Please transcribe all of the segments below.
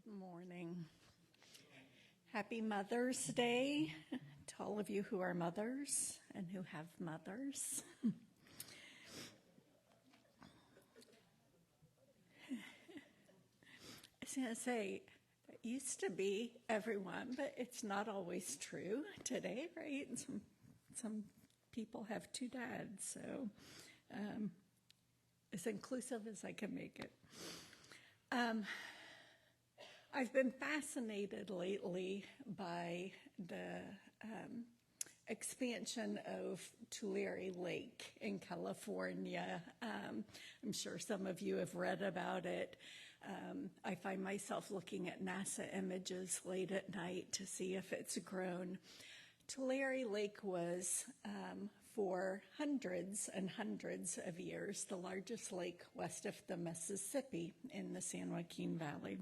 Good morning. Happy Mother's Day to all of you who are mothers and who have mothers. I was going to say, it used to be everyone, but it's not always true today, right? Some people have two dads, so as inclusive as I can make it. I've been fascinated lately by the expansion of Tulare Lake in California. I'm sure some of you have read about it. I find myself looking at NASA images late at night to see if it's grown. Tulare Lake was, for hundreds and hundreds of years, the largest lake west of the Mississippi in the San Joaquin Valley.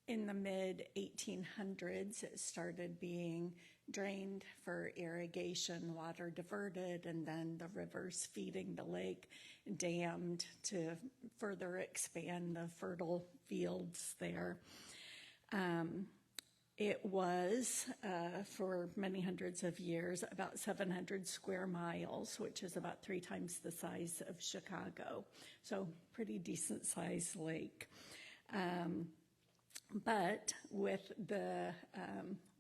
In the mid-1800s, it started being drained for irrigation, water diverted, and then the rivers feeding the lake dammed to further expand the fertile fields there. It was, for many hundreds of years, about 700 square miles, which is about 3 times the size of Chicago. So pretty decent sized lake. But with the,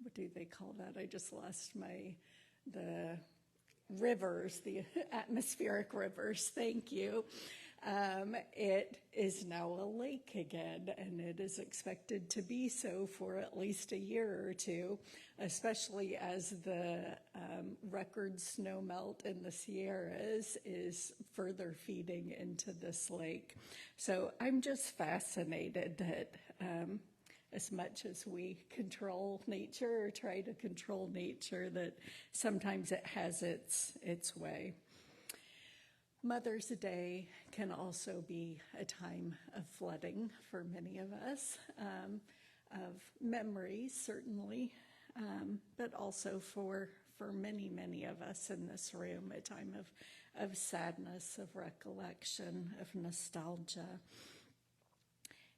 what do they call that? I just lost the rivers, the atmospheric rivers, thank you. It is now a lake again, and it is expected to be so for at least a year or two, especially as the record snow melt in the Sierras is further feeding into this lake. So I'm just fascinated that as much as we control nature or try to control nature, that sometimes it has its way. Mother's Day can also be a time of flooding for many of us, of memories certainly, but also for many, many of us in this room, a time of sadness, of recollection, of nostalgia.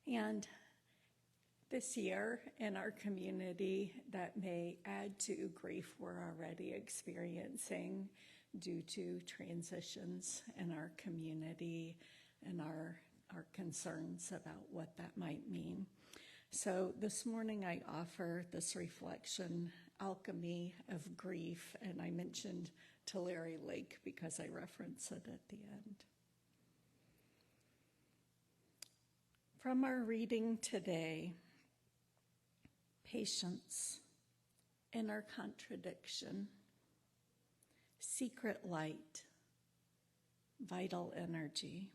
And this year in our community, that may add to grief we're already experiencing due to transitions in our community and our concerns about what that might mean. So this morning I offer this reflection, Alchemy of Grief, and I mentioned Tulare Lake because I reference it at the end. From our reading today, patience, inner contradiction, secret light, vital energy,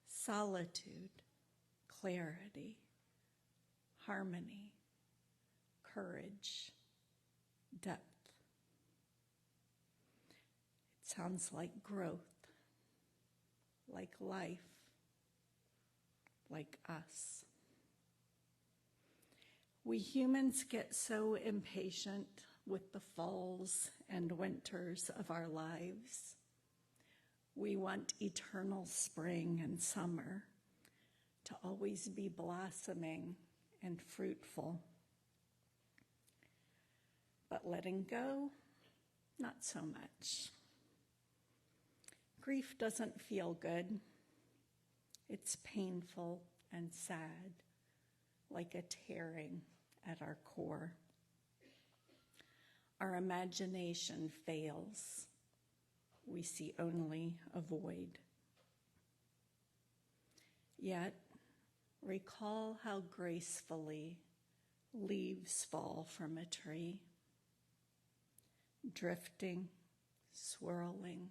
solitude, clarity, harmony, courage, depth. It sounds like growth, like life, like us. We humans get so impatient with the falls and winters of our lives. We want eternal spring and summer to always be blossoming and fruitful. But letting go, not so much. Grief doesn't feel good. It's painful and sad, like a tearing at our core. Our imagination fails. We see only a void. Yet, recall how gracefully leaves fall from a tree, drifting, swirling,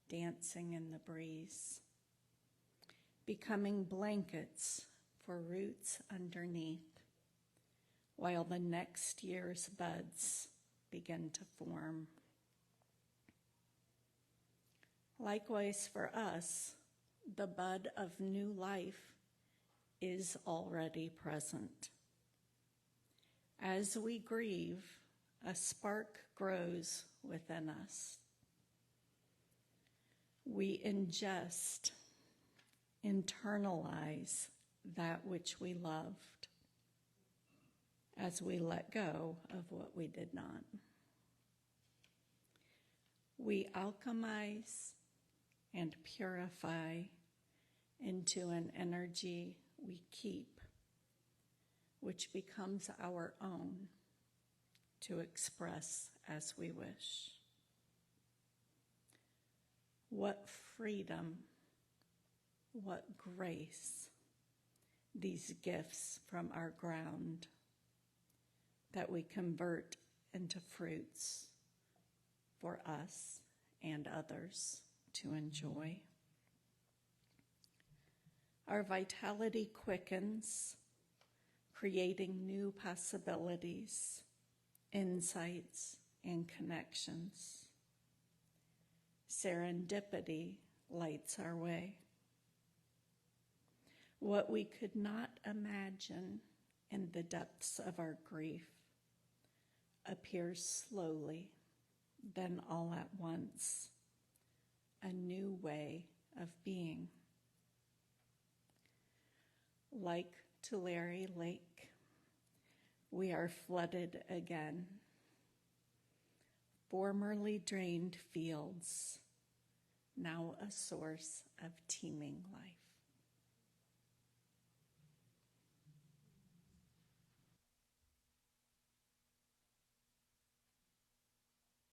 dancing in the breeze, becoming blankets for roots underneath, while the next year's buds begin to form. Likewise for us, the bud of new life is already present. As we grieve, a spark grows within us. We ingest internalize that which we loved as we let go of what we did not. We alchemize and purify into an energy we keep, which becomes our own to express as we wish. What freedom, what grace, these gifts from our ground that we convert into fruits for us and others to enjoy. Our vitality quickens, creating new possibilities, insights, and connections. Serendipity lights our way. What we could not imagine in the depths of our grief appears slowly, then all at once, a new way of being. Like Tulare Lake, we are flooded again. Formerly drained fields, now a source of teeming life.